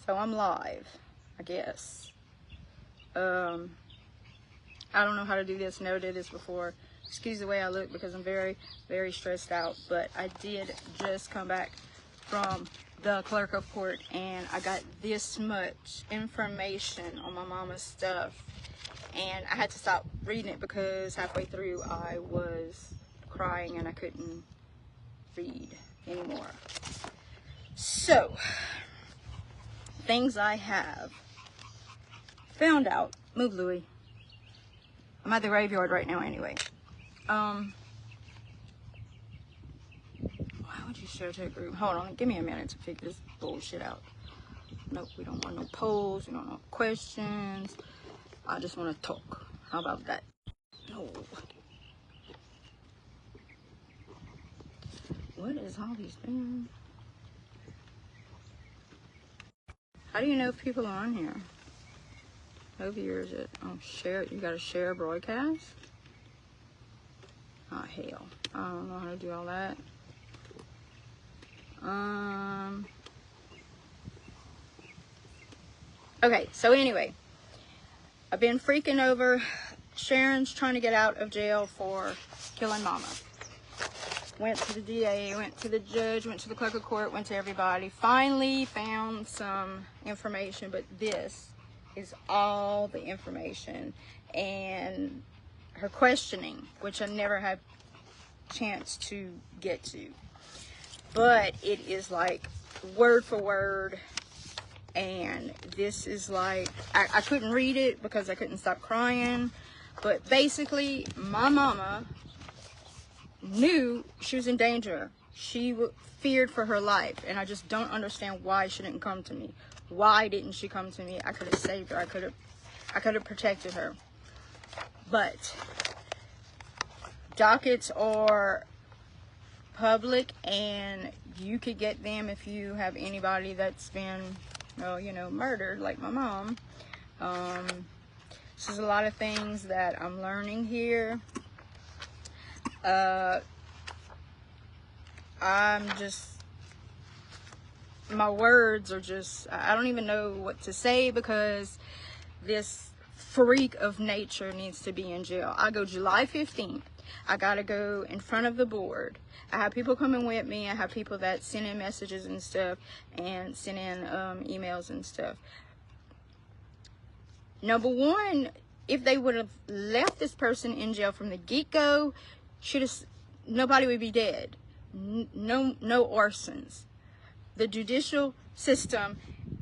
So I'm live, I guess. I don't know how to do this. Never did this before. Excuse the way I look because I'm very, very stressed out. But I did just come back from the clerk of court and I got this much information on my mama's stuff. And I had to stop reading it because halfway through I was crying and I couldn't read anymore. So, things I have found out. Move, Louie. I'm at the graveyard right now anyway. Why would you share to a group? Hold on, give me a minute to figure this bullshit out. Nope, we don't want no polls, we don't want questions. I just want to talk. How about that? No. What is all these things? How do you know if people are on here? No viewers it. Oh, share it. You gotta share a broadcast? Oh, hell. I don't know how to do all that. Okay, so anyway. I've been freaking over. Sharon's trying to get out of jail for killing Mama. Went to the DA, went to the judge, went to the clerk of court, went to everybody. Finally found some information, but this is all the information. And her questioning, which I never had a chance to get to. But it is like word for word. And this is like, I couldn't read it because I couldn't stop crying. But basically, my mama knew she was in danger. She feared for her life, and I just don't understand why she didn't come to me. Why didn't she come to me? I could have saved her. I could have protected her. But dockets are public, and you could get them if you have anybody that's been, well, you know, murdered, like my mom. There's a lot of things that I'm learning here. I'm just, my words are just, I don't even know what to say because this freak of nature needs to be in jail. I go July 15th. I gotta go in front of the board. I have people coming with me. I have people that send in messages and stuff and send in emails and stuff. Number one, if they would have left this person in jail from the get-go, nobody would be dead. No arsons. The judicial system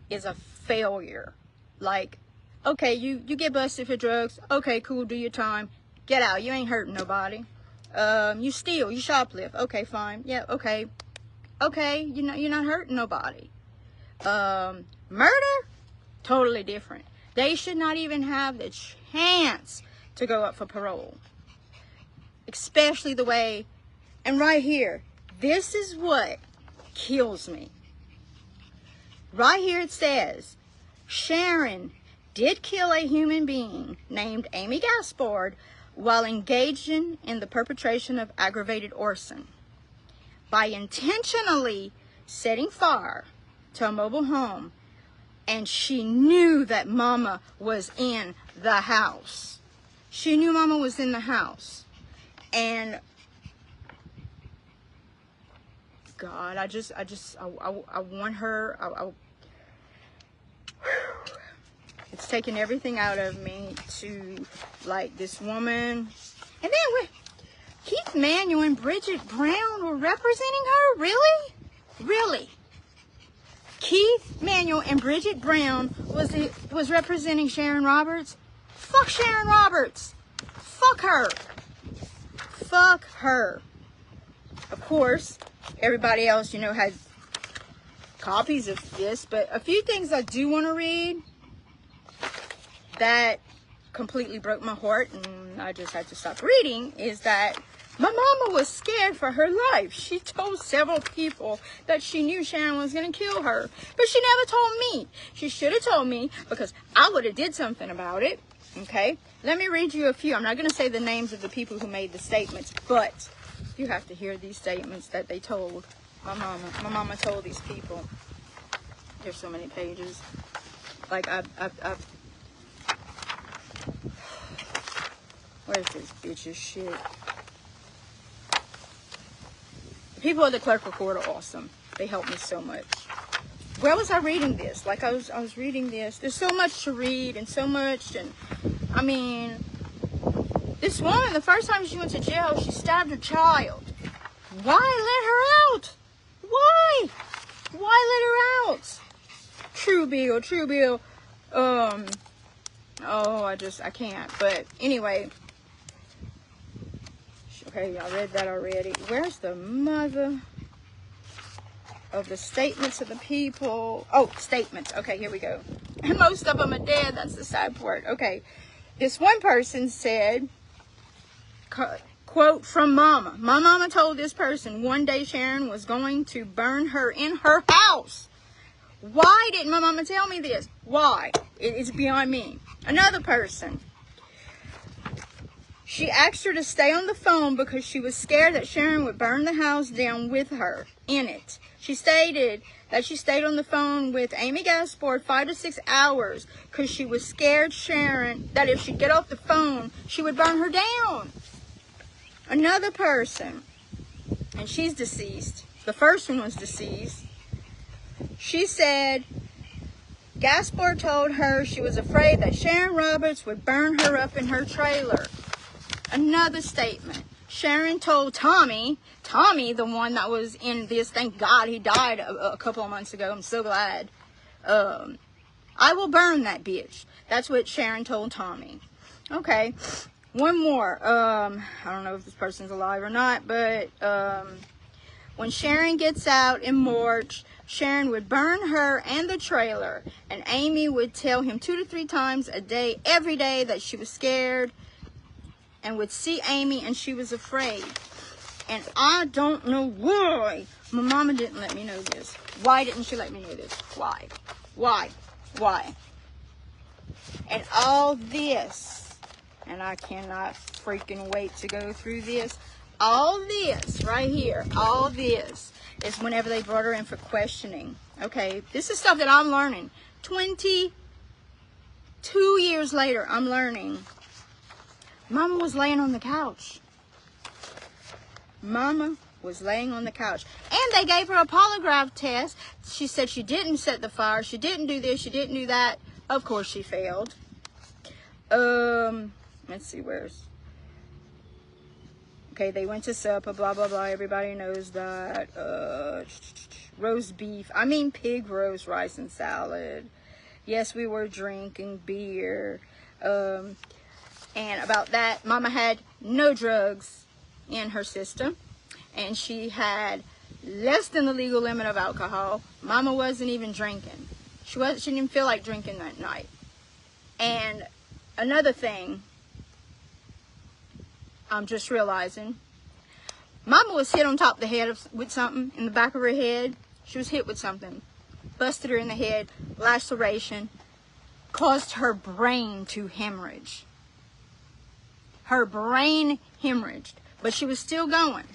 is a failure. Like, okay, you get busted for drugs. Okay, cool, do your time. Get out. You ain't hurting nobody. You steal, you shoplift. Okay, fine. Yeah, okay. Okay, you're not hurting nobody. Murder? Totally different. They should not even have the chance to go up for parole. Especially the way, and right here, this is what kills me. Right here it says, Sharon did kill a human being named Amy Gaspard while engaging in the perpetration of aggravated arson by intentionally setting fire to a mobile home, and she knew that Mama was in the house. She knew Mama was in the house. And God, I want her. It's taking everything out of me to, like, this woman. And then Keith Manuel and Bridget Brown were representing her? Really? Really? Keith Manuel and Bridget Brown was representing Sharon Roberts? Fuck Sharon Roberts. Fuck her. Fuck her. Of course, everybody else, you know, has copies of this, but a few things I do want to read that completely broke my heart and I just had to stop reading is that my mama was scared for her life. She told several people that she knew Sharon was going to kill her, but she never told me. She should have told me because I would have did something about it. Okay, let me read you a few. I'm not going to say the names of the people who made the statements, but you have to hear these statements that they told my mama. My mama told these people. There's so many pages. Like, where's this bitch's shit? The people at the clerk of court are awesome. They help me so much. Where was I reading this? Like, I was reading this. There's so much to read and so much. And, I mean, this woman, the first time she went to jail, she stabbed her child. Why let her out? Why? Why let her out? True Bill, True Bill. Oh, I can't. But anyway. Okay, I read that already. Where's the mother of the statements of the people? Oh, statements. Okay, here we go. And most of them are dead. That's the sad part. Okay. This one person said, quote from Mama. My mama told this person one day Sharon was going to burn her in her house. Why didn't my mama tell me this? Why? It's beyond me. Another person. She asked her to stay on the phone because she was scared that Sharon would burn the house down with her in it. She stated that she stayed on the phone with Amy Gaspard 5 to 6 hours because she was scared Sharon, that if she'd get off the phone, she would burn her down. Another person, and she's deceased. The first one was deceased. She said Gaspard told her she was afraid that Sharon Roberts would burn her up in her trailer. Another statement. Sharon told Tommy, the one that was in this, thank God he died a couple of months ago. I'm so glad. I will burn that bitch. That's what Sharon told Tommy. Okay. One more. I don't know if this person's alive or not, but when Sharon gets out in March, Sharon would burn her and the trailer, and Amy would tell him 2 to 3 times a day, every day, that she was scared and would see Amy and she was afraid. And I don't know why my mama didn't let me know this. Why didn't she let me know this? Why? Why? Why? And all this, and I cannot freaking wait to go through this. All this right here, all this is whenever they brought her in for questioning. Okay, this is stuff that I'm learning. 22 years later, I'm learning. Mama was laying on the couch. Mama was laying on the couch. And they gave her a polygraph test. She said she didn't set the fire. She didn't do this. She didn't do that. Of course she failed. Let's see, where's... Okay, they went to supper, blah, blah, blah. Everybody knows that. Roast beef. I mean pig roast, rice and salad. Yes, we were drinking beer. And about that, Mama had no drugs in her system. And she had less than the legal limit of alcohol. Mama wasn't even drinking. She didn't feel like drinking that night. And another thing, I'm just realizing, Mama was hit on top of the head with something in the back of her head. She was hit with something. Busted her in the head, laceration, caused her brain to hemorrhage. Her brain hemorrhaged, but she was still going.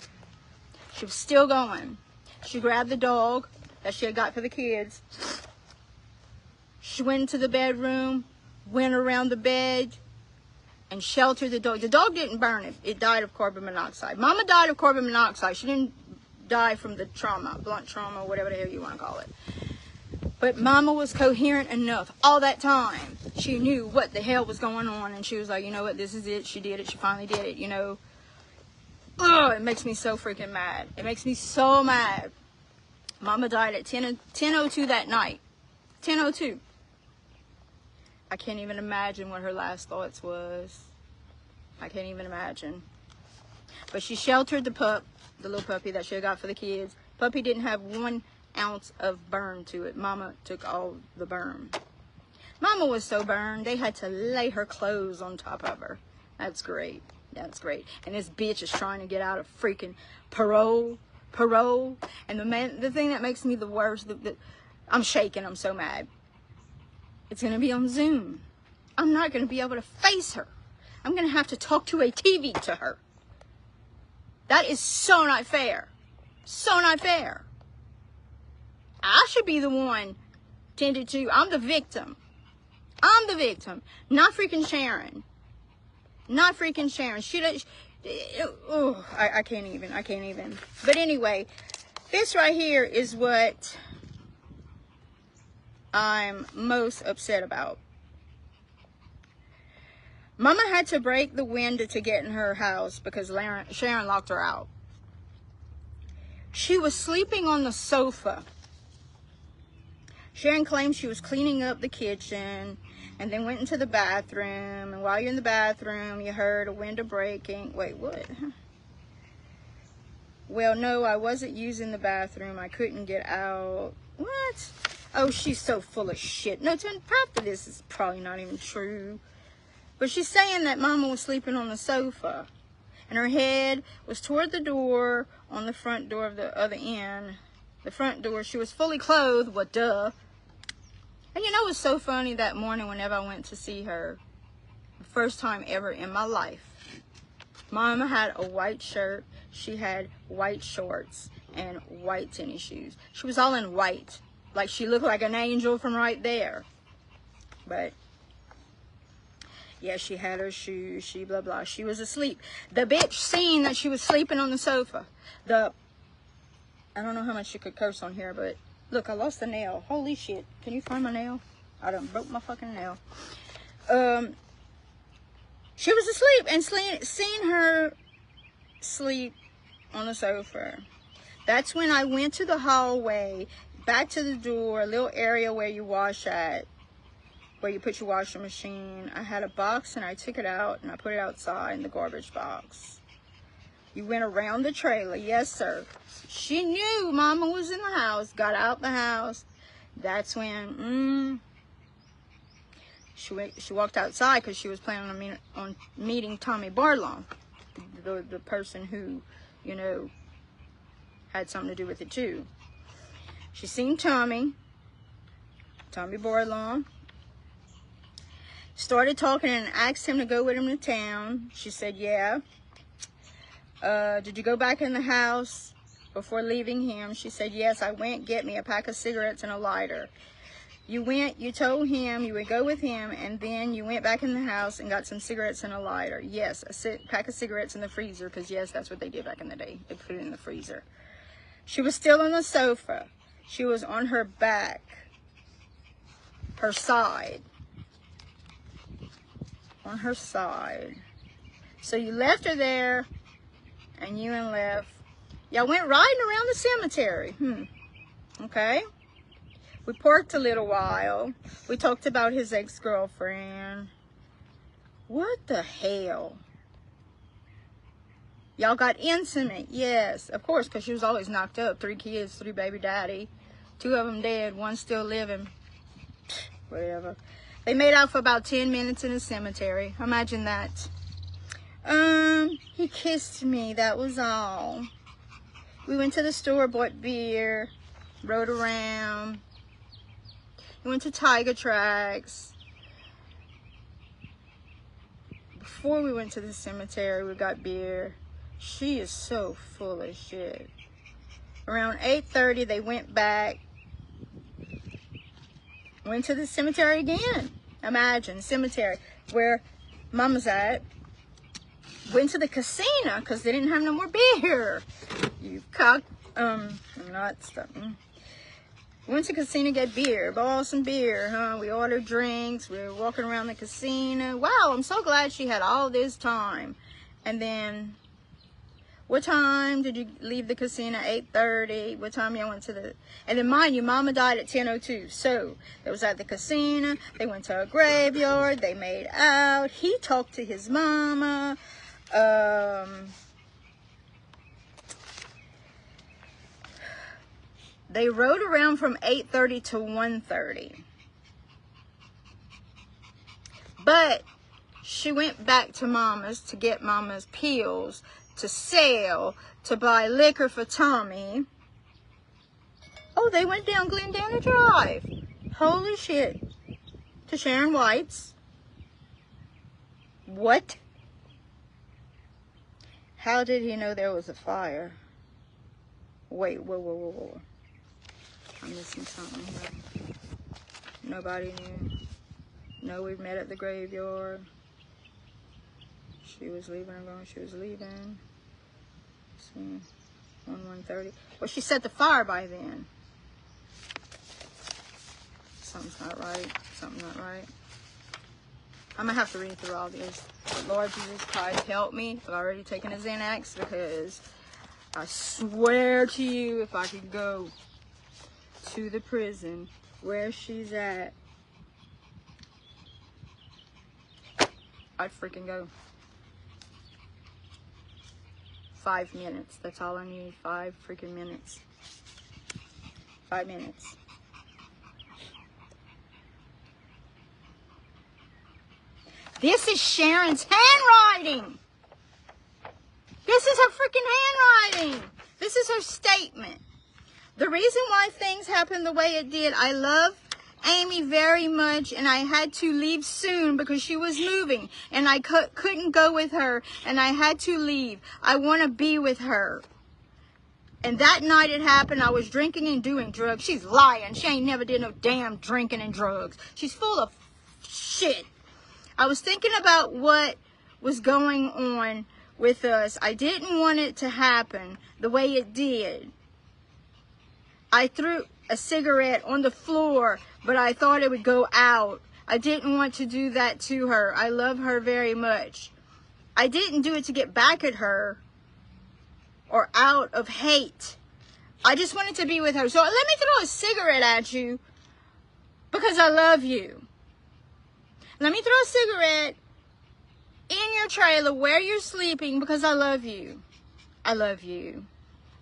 She was still going. She grabbed the dog that she had got for the kids. She went into the bedroom, went around the bed, and sheltered the dog. The dog didn't burn it. It died of carbon monoxide. Mama died of carbon monoxide. She didn't die from the trauma, blunt trauma, whatever the hell you want to call it. But Mama was coherent enough. All that time, she knew what the hell was going on. And she was like, you know what, this is it. She did it. She finally did it, you know. Oh, it makes me so freaking mad. It makes me so mad. Mama died at 10:02 that night. 10:02. I can't even imagine what her last thoughts was. I can't even imagine. But she sheltered the pup, the little puppy that she had got for the kids. Puppy didn't have 1 ounce of burn to it. Mama took all the burn. Mama was so burned, they had to lay her clothes on top of her. That's great. That's great. And this bitch is trying to get out of freaking parole. And the thing that makes me the worst, I'm shaking. I'm so mad. It's going to be on Zoom. I'm not going to be able to face her. I'm going to have to talk to a TV to her. That is so not fair. So not fair. I should be the one tended to. I'm the victim. I'm the victim. Not freaking Sharon. Not freaking Sharon. I can't even. I can't even. But anyway, this right here is what I'm most upset about. Mama had to break the window to get in her house because Sharon locked her out. She was sleeping on the sofa. Sharon claimed she was cleaning up the kitchen and then went into the bathroom. And while you're in the bathroom, you heard a window breaking. Wait, what? Well, no, I wasn't using the bathroom. I couldn't get out. What? Oh, she's so full of shit. No, half of this is probably not even true. But she's saying that Mama was sleeping on the sofa. And her head was toward the door on the front door of the other end. The front door. She was fully clothed. Well, duh. And you know what's so funny that morning whenever I went to see her? The first time ever in my life. Mama had a white shirt. She had white shorts and white tennis shoes. She was all in white. Like she looked like an angel from right there. But yeah, she had her shoes. She blah blah. She was asleep. The bitch seen that she was sleeping on the sofa. I don't know how much you could curse on here, but look, I lost the nail. Holy shit. Can you find my nail? I done broke my fucking nail. She was asleep and seen her sleep on the sofa. That's when I went to the hallway, back to the door, a little area where you wash at, where you put your washing machine. I had a box and I took it out and I put it outside in the garbage box. You went around the trailer. Yes, sir. She knew Mama was in the house, got out the house. That's when she walked outside because she was planning on meeting Tommy Barlow, the person who, you know, had something to do with it too. She seen Tommy Barlow. Started talking and asked him to go with him to town. She said, yeah. Did you go back in the house before leaving him? She said, yes, I went get me a pack of cigarettes and a lighter. You told him you would go with him, and then you went back in the house and got some cigarettes and a lighter. Yes, a pack of cigarettes in the freezer, because yes, that's what they did back in the day. They put it in the freezer. She was still on the sofa. She was on her back, her side. On her side. So you left her there, and you and left. Y'all went riding around the cemetery. Okay. We parked a little while. We talked about his ex-girlfriend. What the hell? Y'all got intimate. Yes, of course, because she was always knocked up. 3 kids, 3 baby daddy. 2 of them dead, 1 still living. Whatever. They made out for about 10 minutes in the cemetery. Imagine that. He kissed me. That was all. We went to the store, bought beer, rode around. We went to Tiger Tracks. Before we went to the cemetery, we got beer. She is so full of shit. Around 8:30, they went back. Went to the cemetery again. Imagine, cemetery, where Mama's at. Went to the casino, because they didn't have no more beer. You cock, I'm not stopping. Went to the casino, get beer, bought some beer, huh? We ordered drinks, we were walking around the casino. Wow, I'm so glad she had all this time. And then, what time did you leave the casino? 8:30. What time y'all went to the... And then mind you, Mama died at 10:02. So, they was at the casino, they went to a graveyard, they made out. He talked to his mama. They rode around from 8:30 to 1:30. But she went back to Mama's to get Mama's pills, to sell, to buy liquor for Tommy. Oh, they went down Glendana Drive. Holy shit. To Sharon White's. What? How did he know there was a fire? Wait, whoa. I'm missing something here. Nobody knew. No, we met at the graveyard. She was leaving or going. She was leaving. See, 1:30. Well, she set the fire by then. Something's not right. Something's not right. I'm going to have to read through all this. But Lord Jesus Christ, help me. I've already taken a Xanax because I swear to you, if I could go to the prison where she's at, I'd freaking go. 5 minutes. That's all I need. 5 freaking minutes. 5 minutes. This is Sharon's handwriting. This is her freaking handwriting. This is her statement. The reason why things happened the way it did, I love Amy very much, and I had to leave soon because she was moving, and I couldn't go with her, and I had to leave. I want to be with her. And that night it happened. I was drinking and doing drugs. She's lying. She ain't never did no damn drinking and drugs. She's full of shit. I was thinking about what was going on with us. I didn't want it to happen the way it did. I threw a cigarette on the floor, but I thought it would go out. I didn't want to do that to her. I love her very much. I didn't do it to get back at her or out of hate. I just wanted to be with her. So let me throw a cigarette at you because I love you. Let me throw a cigarette in your trailer where you're sleeping because I love you. I love you.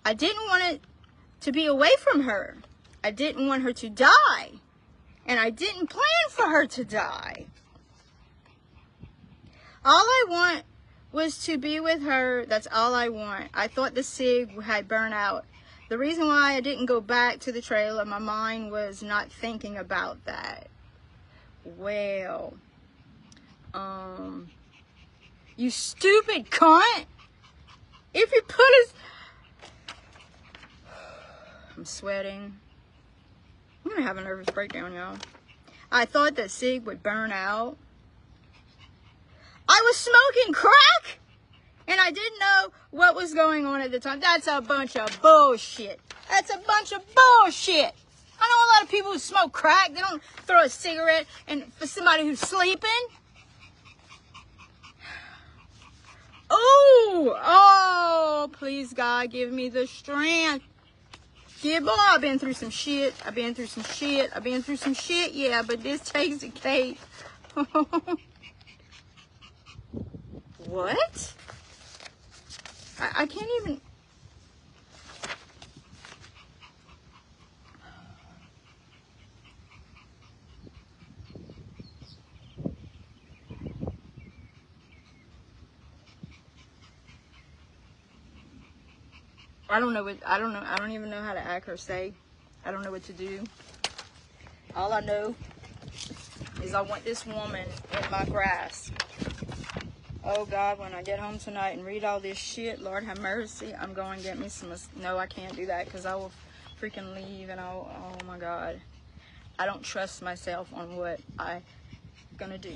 I didn't want it to be away from her. I didn't want her to die. And I didn't plan for her to die. All I want was to be with her. That's all I want. I thought the cig had burned out. The reason why I didn't go back to the trailer, my mind was not thinking about that. Well, you stupid cunt. If you put his... I'm sweating. I'm gonna have a nervous breakdown, y'all. I thought that cig would burn out. I was smoking crack, and I didn't know what was going on at the time. That's a bunch of bullshit. That's a bunch of bullshit. I know a lot of people who smoke crack. They don't throw a cigarette and for somebody who's sleeping. Oh, please, God, give me the strength. Yeah, boy, I've been through some shit. I've been through some shit. Yeah, but this takes the cake. What? I can't even... I don't even know how to act or say. I don't know what to do. All I know is I want this woman in my grasp. Oh God, when I get home tonight and read all this shit, Lord have mercy, I'm going to get me some... No, I can't do that because I will freaking leave and oh my God. I don't trust myself on what I'm going to do.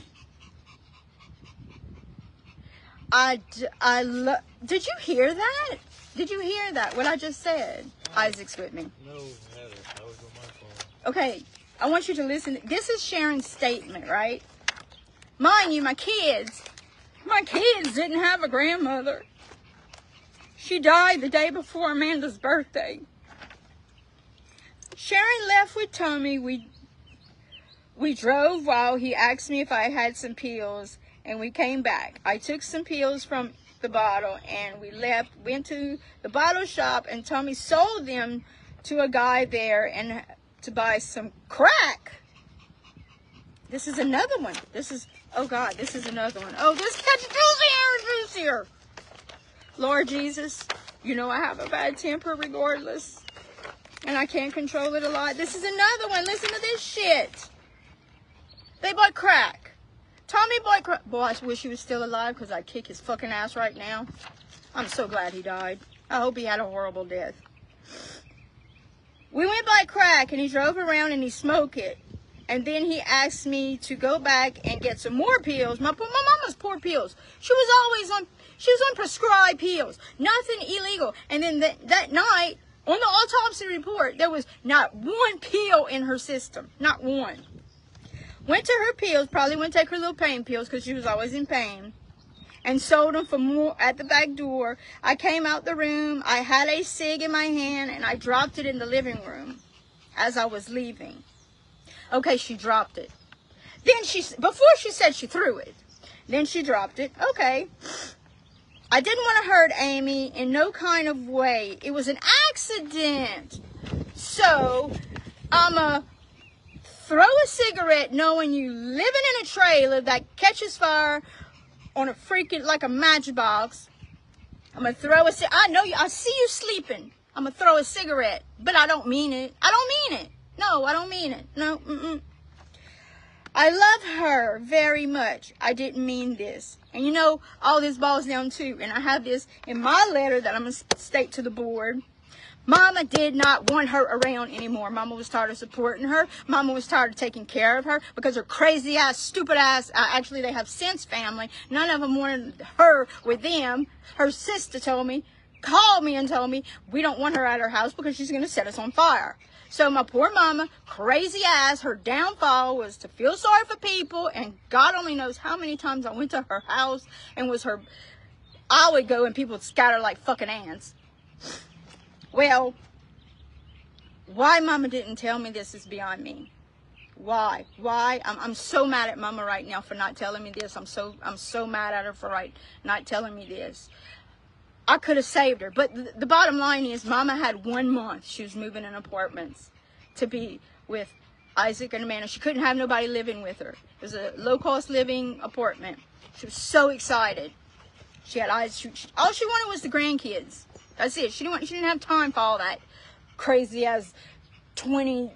Did you hear that? Did you hear that? What I just said? Isaac's with me. No, Heather. I was on my phone. Okay, I want you to listen. This is Sharon's statement, right? Mind you, my kids didn't have a grandmother. She died the day before Amanda's birthday. Sharon left with Tommy. We drove while he asked me if I had some pills, and we came back. I took some pills from the bottle, and we went to the bottle shop, and Tommy sold them to a guy there and to buy some crack. This is another one. Oh God, this is another one. Oh, this gets juicier. Lord Jesus, you know I have a bad temper regardless, and I can't control it a lot. This is another one. Listen to this shit. They bought crack. Tommy bought crack. Boy, I wish he was still alive because I'd kick his fucking ass right now. I'm so glad he died. I hope he had a horrible death. We went by crack, and he drove around and he smoked it. And then he asked me to go back and get some more pills. My mama's poor pills. She was on prescribed pills. Nothing illegal. And then that night, on the autopsy report, there was not one pill in her system. Not one. Went to her pills, probably went to take her little pain pills because she was always in pain. And sold them for more at the back door. I came out the room. I had a cig in my hand and I dropped it in the living room as I was leaving. Okay, she dropped it. Then before she said she threw it. Then she dropped it. Okay. I didn't want to hurt Amy in no kind of way. It was an accident. So, I'ma throw a cigarette knowing you living in a trailer that catches fire on a freaking, like a matchbox. I'm going to throw I know you, I see you sleeping. I'm going to throw a cigarette, but I don't mean it. I don't mean it. No, I don't mean it. No, I love her very much. I didn't mean this. And you know, all this boils down to, and I have this in my letter that I'm going to state to the board. Mama did not want her around anymore. Mama was tired of supporting her. Mama was tired of taking care of her because her crazy ass, stupid ass, actually they have sense family. None of them wanted her with them. Her sister called me and told me, we don't want her at our house because she's going to set us on fire. So my poor mama, crazy ass, her downfall was to feel sorry for people, and God only knows how many times I went to her house and I would go and people would scatter like fucking ants. Well, why mama didn't tell me this is beyond me. Why? I'm so mad at mama right now for not telling me this. I'm so mad at her for not telling me this. I could have saved her. But the bottom line is mama had 1 month. She was moving in apartments to be with Isaac and Amanda. She couldn't have nobody living with her. It was a low-cost living apartment. She was so excited. She had eyes. All she wanted was the grandkids. That's it. She didn't have time for all that crazy as 50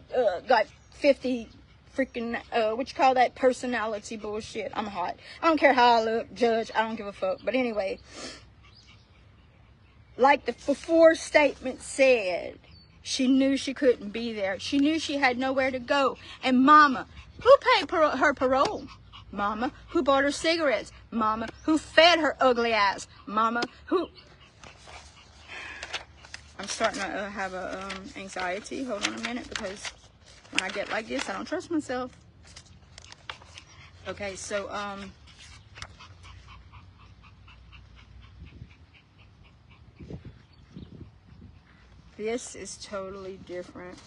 freaking, what you call that, personality bullshit. I'm hot. I don't care how I look, judge. I don't give a fuck. But anyway, like the before statement said, she knew she couldn't be there. She knew she had nowhere to go. And mama, who paid her parole? Mama, who bought her cigarettes? Mama, who fed her ugly ass? Mama, who... I'm starting to have a anxiety. Hold on a minute, because when I get like this, I don't trust myself. Okay, so this is totally different.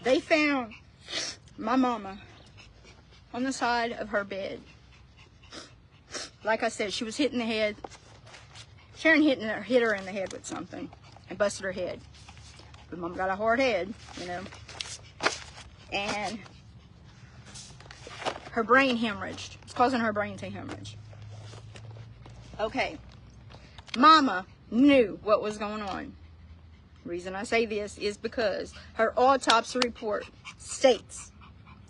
They found my mama on the side of her bed. Like I said, she was hit in the head. Sharon hit her in the head with something and busted her head. But mom got a hard head, you know. And her brain hemorrhaged. It's causing her brain to hemorrhage. Okay. Mama knew what was going on. The reason I say this is because her autopsy report states,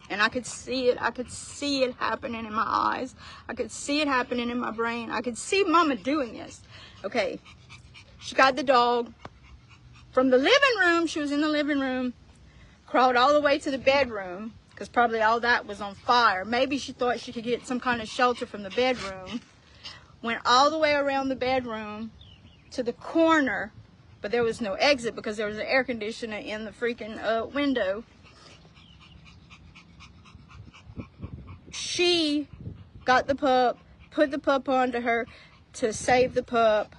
and I could see it happening in my eyes. I could see it happening in my brain. I could see mama doing this. Okay. She got the dog from the living room. She was in the living room, crawled all the way to the bedroom, because probably all that was on fire. Maybe she thought she could get some kind of shelter from the bedroom. Went all the way around the bedroom to the corner, but there was no exit because there was an air conditioner in the freaking window. She got the pup, put the pup onto her to save the pup.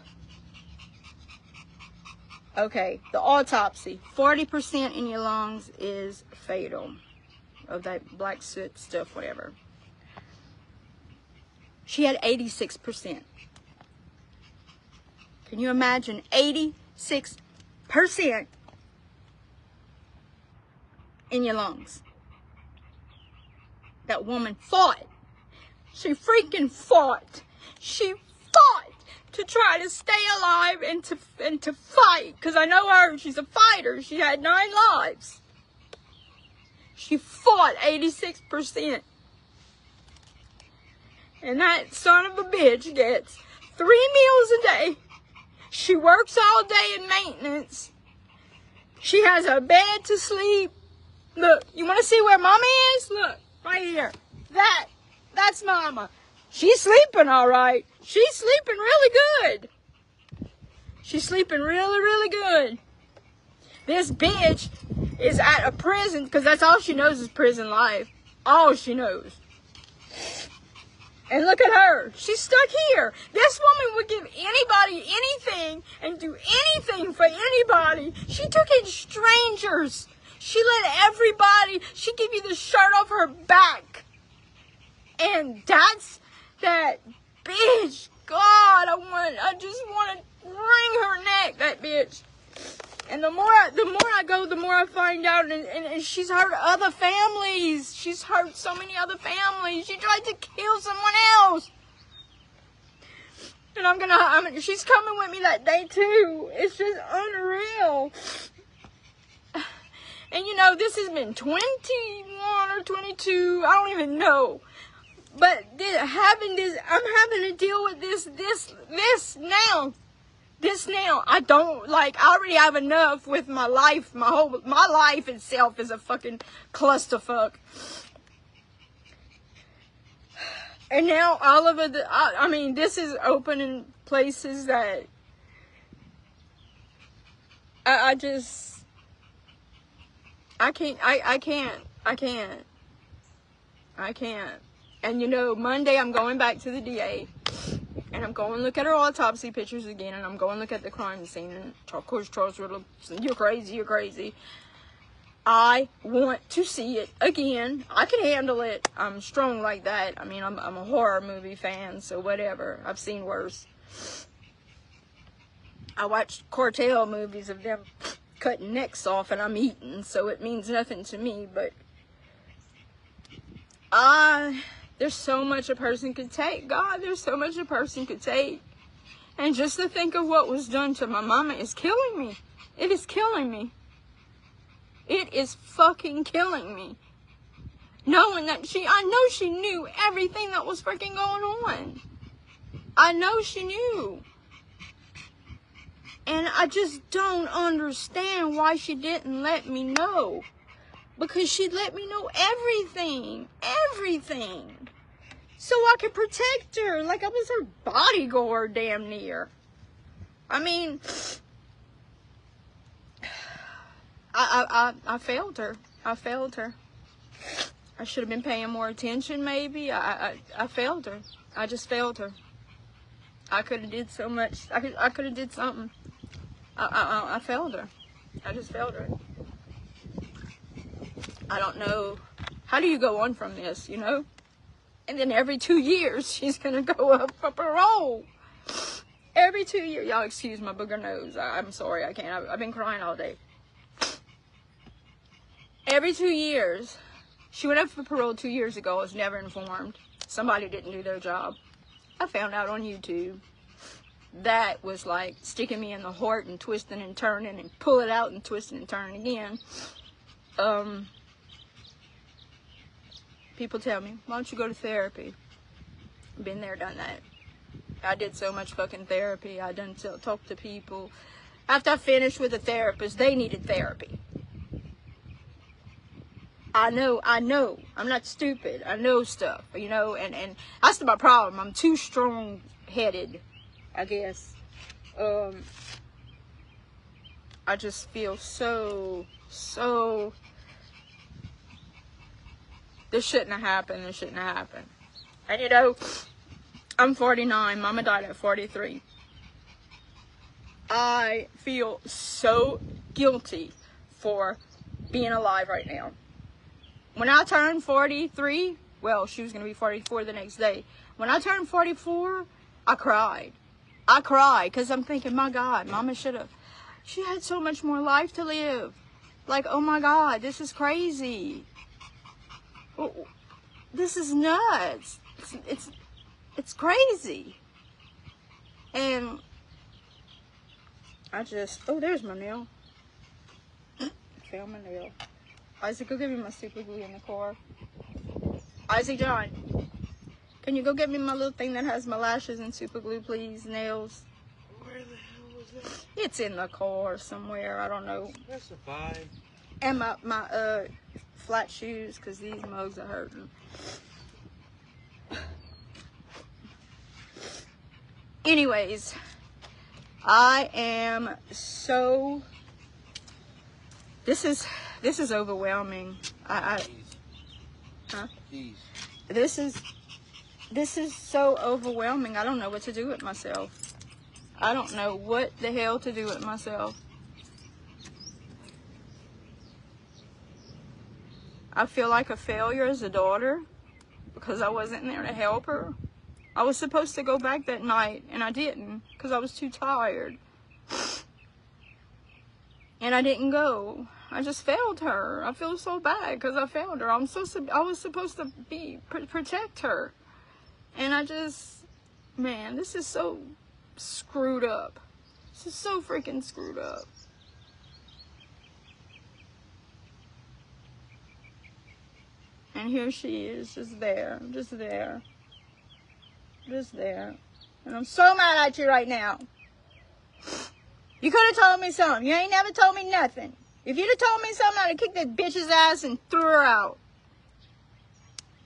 Okay, the autopsy. 40% in your lungs is fatal of that black soot stuff, whatever. She had 86%. Can you imagine 86% in your lungs? That woman fought. She freaking fought. She fought to try to stay alive and to fight. Because I know her. She's a fighter. She had 9 lives. She fought 86%. And that son of a bitch gets 3 meals a day. She works all day in maintenance. She has a bed to sleep. Look, you want to see where Mama is? Look, right here. That's Mama. She's sleeping all right. She's sleeping really good. She's sleeping really, really good. This bitch is at a prison because that's all she knows is prison life. All she knows. And look at her. She's stuck here. This woman would give anybody anything and do anything for anybody. She took in strangers. She let everybody, she'd give you the shirt off her back. And that's that bitch. God, I just want to wring her neck, that bitch. And the more I go, the more I find out. And she's hurt other families. She's hurt so many other families. She tried to kill someone else. And she's coming with me that day too. It's just unreal. And you know, this has been 21 or 22. I don't even know. But I'm having to deal with this now. This now, I already have enough with my life. My life itself is a fucking clusterfuck. And now all of it, I mean, this is opening places that I can't. And you know, Monday I'm going back to the DA. And I'm going to look at her autopsy pictures again. And I'm going to look at the crime scene. And of course, Charles Riddle, you're crazy. I want to see it again. I can handle it. I'm strong like that. I mean, I'm a horror movie fan, so whatever. I've seen worse. I watched Cortell movies of them cutting necks off and I'm eating, so it means nothing to me. But there's so much a person could take. God, there's so much a person could take. And just to think of what was done to my mama is killing me. It is killing me. It is fucking killing me. Knowing that I know she knew everything that was freaking going on. I know she knew. And I just don't understand why she didn't let me know. Because she let me know everything. Everything. So I could protect her. Like I was her bodyguard damn near. I mean, I failed her. I should have been paying more attention maybe. I failed her. I just failed her. I could have did so much. I could have did something. I failed her. I just failed her. I don't know. How do you go on from this, you know? And then every 2 years, she's going to go up for parole. Every 2 years. Y'all excuse my booger nose. I'm sorry, I can't. I've been crying all day. Every 2 years. She went up for parole 2 years ago. I was never informed. Somebody didn't do their job. I found out on YouTube. That was like sticking me in the heart and twisting and turning and pull it out and twisting and turning again. People tell me, why don't you go to therapy? Been there, done that. I did so much fucking therapy. I done talk to people. After I finished with a therapist, they needed therapy. I know. I'm not stupid. I know stuff, you know, and that's my problem. I'm too strong-headed, I guess. I just feel so, this shouldn't have happened. And you know, I'm 49. Mama died at 43. I feel so guilty for being alive right now. When I turned 43, well, she was going to be 44 the next day. When I turned 44, I cried. Because I'm thinking, my God, Mama she had so much more life to live. Like, oh my God, this is crazy. This is nuts. It's crazy. And I just, oh, there's my nail. Found my nail. Isaac, go get me my super glue in the car. Isaac John, can you go get me my little thing that has my lashes and super glue, please? Nails. Where the hell was It's in the car somewhere. I don't know. That's a fine. And my flat shoes, because these mugs are hurting. Anyways, I am so. This is overwhelming. Huh? This is so overwhelming. I don't know what to do with myself. I don't know what the hell to do with myself. I feel like a failure as a daughter because I wasn't there to help her. I was supposed to go back that night and I didn't because I was too tired. And I didn't go. I just failed her. I feel so bad because I failed her. I was supposed to protect her. And I just, man, this is so screwed up. This is so freaking screwed up. And here she is, just there. And I'm so mad at you right now. You could have told me something. You ain't never told me nothing. If you'd have told me something, I'd have kicked that bitch's ass and threw her out.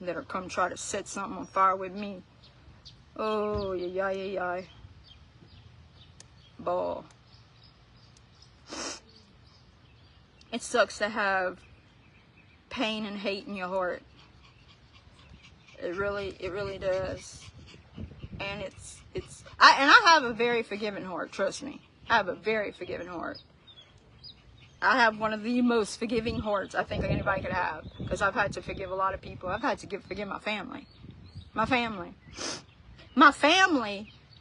Let her come try to set something on fire with me. Oh, yeah. Boy. It sucks to have pain and hate in your heart. It really does. And I have a very forgiving heart, trust me. I have a very forgiving heart. I have one of the most forgiving hearts I think anybody could have. Because I've had to forgive a lot of people. I've had to forgive my family. My family.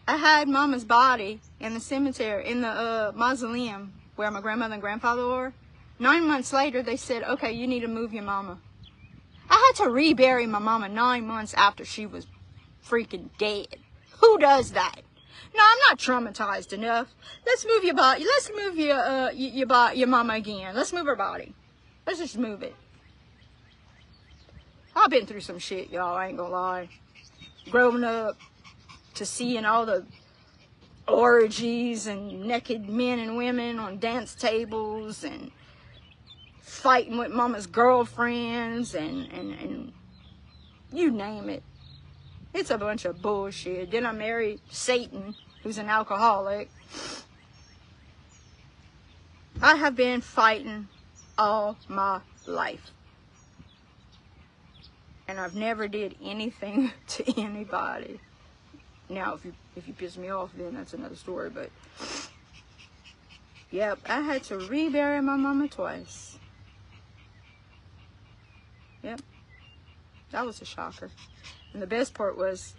I had Mama's body in the cemetery, in the mausoleum where my grandmother and grandfather were. 9 months later, they said, okay, you need to move your mama. I had to rebury my mama 9 months after she was freaking dead. Who does that? No, I'm not traumatized enough. Let's move your body. Let's move your mama again. Let's move her body. Let's just move it. I've been through some shit, y'all. I ain't gonna lie. Growing up, to seeing all the orgies and naked men and women on dance tables and fighting with mama's girlfriends and you name it. It's a bunch of bullshit. Then I married Satan, who's an alcoholic. I have been fighting all my life. And I've never did anything to anybody. Now, if you piss me off, then that's another story. But, yep, I had to rebury my mama twice. Yep. That was a shocker. And the best part was,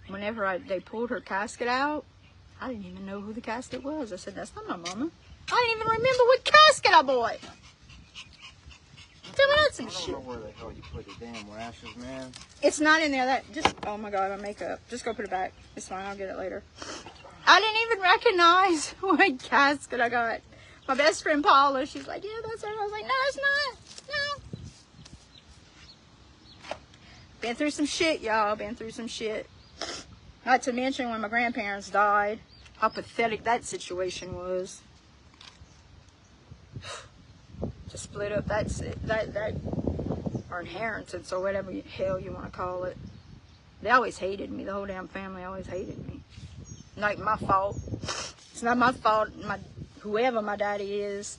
whenever they pulled her casket out, I didn't even know who the casket was. I said, that's not my mama. I didn't even remember what casket I bought. Tell me that's some shit. I don't know where the hell you put the damn rashes, man. It's not in there. Oh my God, my makeup. Just go put it back. It's fine, I'll get it later. I didn't even recognize what casket I got. My best friend Paula, she's like, yeah, that's her. I was like, no, it's not. No. Been through some shit, y'all. Been through some shit. Not to mention when my grandparents died, how pathetic that situation was. To split up that our inheritance or whatever the hell you want to call it. They always hated me. The whole damn family always hated me. Not my fault. It's not my fault. Whoever my daddy is,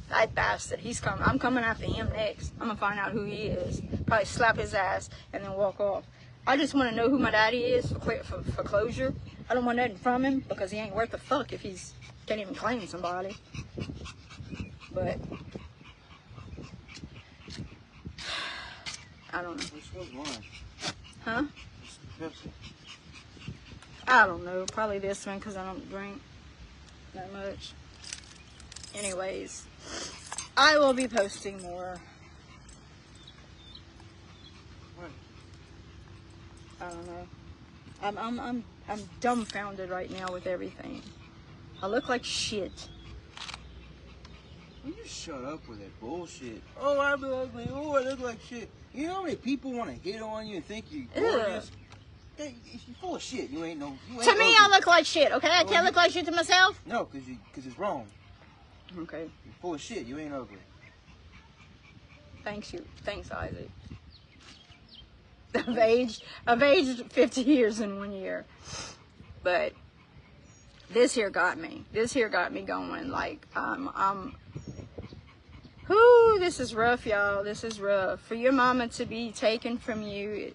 that bastard, he's coming. I'm coming after him next. I'm gonna find out who he is. Probably slap his ass and then walk off. I just want to know who my daddy is for closure. I don't want nothing from him because he ain't worth a fuck if he's can't even claim somebody. But I don't know. Which was one? Huh? Pepsi. I don't know. Probably this one because I don't drink that much. Anyways, I will be posting more. What? I don't know. I'm dumbfounded right now with everything. I look like shit. Will you shut up with that bullshit? Oh, I'm ugly. Oh, I look like shit. You know how many people want to hit on you and think you're gorgeous? You're full of shit. You ain't no. You ain't To me, I ugly. look like shit, okay? I Well, can't you- look like shit to myself. No, cause it's wrong. Okay. You're full of shit. You ain't ugly. Thanks, Isaac. I've aged 50 years in 1 year. But this here got me. This here got me going. Like, whoo, this is rough, y'all. This is rough. For your mama to be taken from you,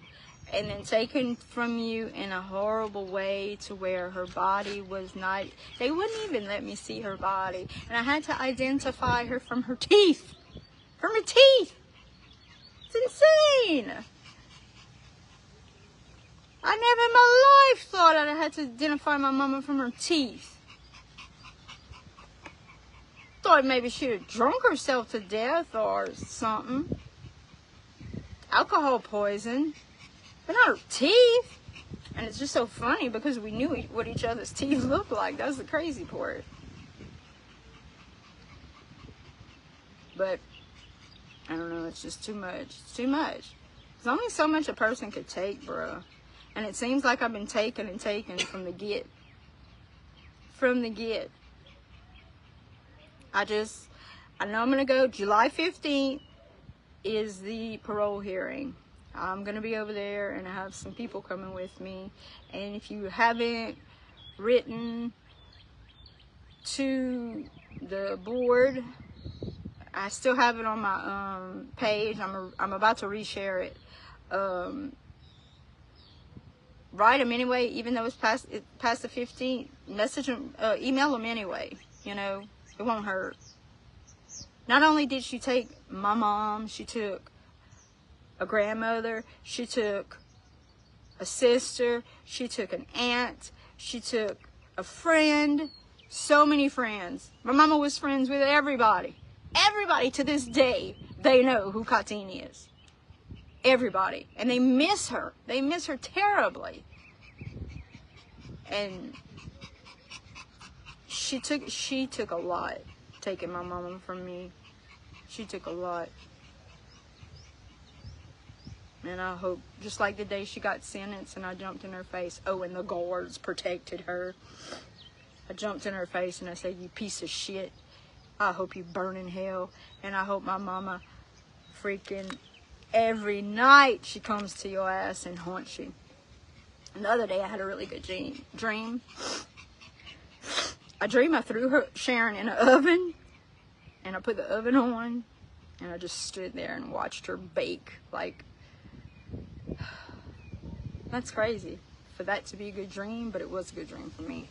and then taken from you in a horrible way to where her body was not, they wouldn't even let me see her body. And I had to identify her from her teeth. From her teeth. It's insane. I never in my life thought I had to identify my mama from her teeth. Thought maybe she had drunk herself to death or something. Alcohol poison. But not her teeth. And it's just so funny because we knew what each other's teeth looked like. That was the crazy part. But, I don't know, it's just too much. It's too much. There's only so much a person could take, bro. And it seems like I've been taking and taking from the get. From the get. I know I'm going to go. July 15th is the parole hearing. I'm going to be over there and I have some people coming with me. And if you haven't written to the board, I still have it on my page. I'm about to reshare it. Write them anyway, even though it's past the 15th. Message them, email them anyway. You know, it won't hurt. Not only did she take my mom, she took a grandmother, she took a sister, she took an aunt, she took a friend, so many friends. My mama was friends with everybody. Everybody to this day, they know who Katini is. Everybody. And they miss her. They miss her terribly. And she took a lot, taking my mama from me. She took a lot. And I hope, just like the day she got sentenced and I jumped in her face. Oh, and the guards protected her. I jumped in her face and I said, you piece of shit. I hope you burn in hell. And I hope my mama freaking every night she comes to your ass and haunts you. And the other day I had a really good dream. I dreamed I threw Sharon in an oven. And I put the oven on. And I just stood there and watched her bake. Like, that's crazy for that to be a good dream, but it was a good dream for me.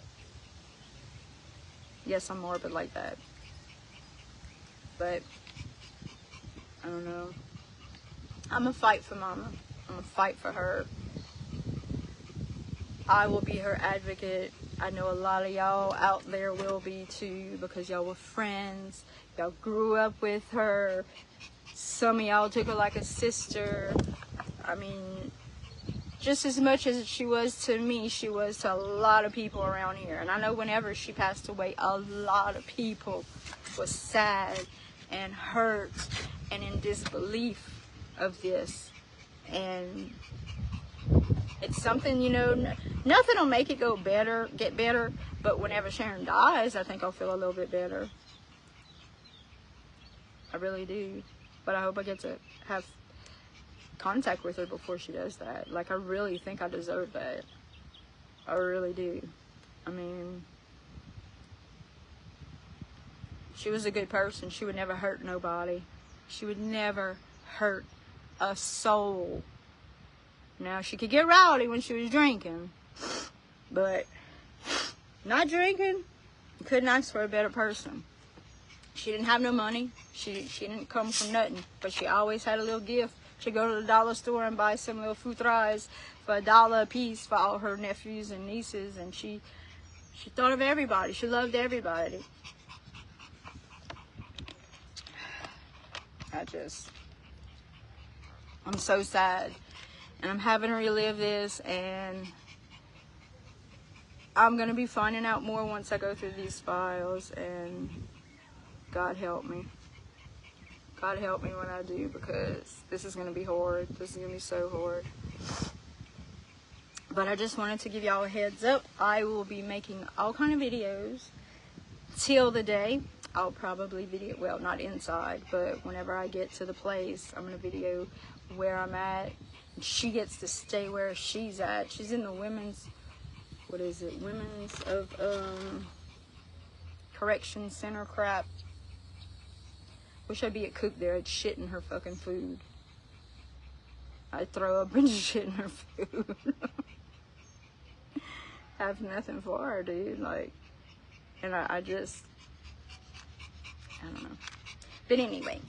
Yes, I'm morbid like that. But, I don't know. I'm gonna fight for mama. I'm gonna fight for her. I will be her advocate. I know a lot of y'all out there will be too, because y'all were friends. Y'all grew up with her. Some of y'all took her like a sister. I mean, just as much as she was to me, she was to a lot of people around here. And I know whenever she passed away, a lot of people was sad and hurt and in disbelief of this. And it's something, you know, nothing will make it get better. But whenever Sharon dies, I think I'll feel a little bit better. I really do. But I hope I get to have contact with her before she does that. Like, I really think I deserve that. I really do. I mean, she was a good person. She would never hurt nobody. She would never hurt a soul. Now, she could get rowdy when she was drinking, but not drinking, couldn't ask for a better person. She didn't have no money. She didn't come from nothing, but she always had a little gift. She'd go to the dollar store and buy some little futras for $1 a piece for all her nephews and nieces, and she thought of everybody. She loved everybody. I'm so sad. And I'm having to relive this, and I'm going to be finding out more once I go through these files, and God help me. God help me when I do, because this is going to be hard. This is going to be so hard. But I just wanted to give y'all a heads up. I will be making all kind of videos till the day. I'll probably video, well, not inside, but whenever I get to the place, I'm going to video where I'm at. She gets to stay where she's at. She's in the women's, what is it? Women's of, correction center crap. Wish I'd be a cook there. I'd shit in her fucking food. I'd throw up and shit in her food. Have nothing for her, dude. Like, and I just, I don't know. But anyway,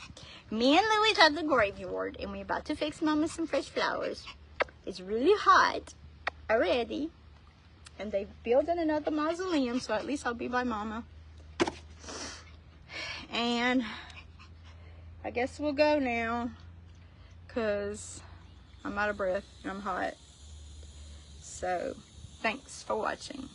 me and Louie's at the graveyard, and we're about to fix Mama some fresh flowers. It's really hot already, and they're building another mausoleum, so at least I'll be by Mama. And I guess we'll go now, because I'm out of breath and I'm hot. So, thanks for watching.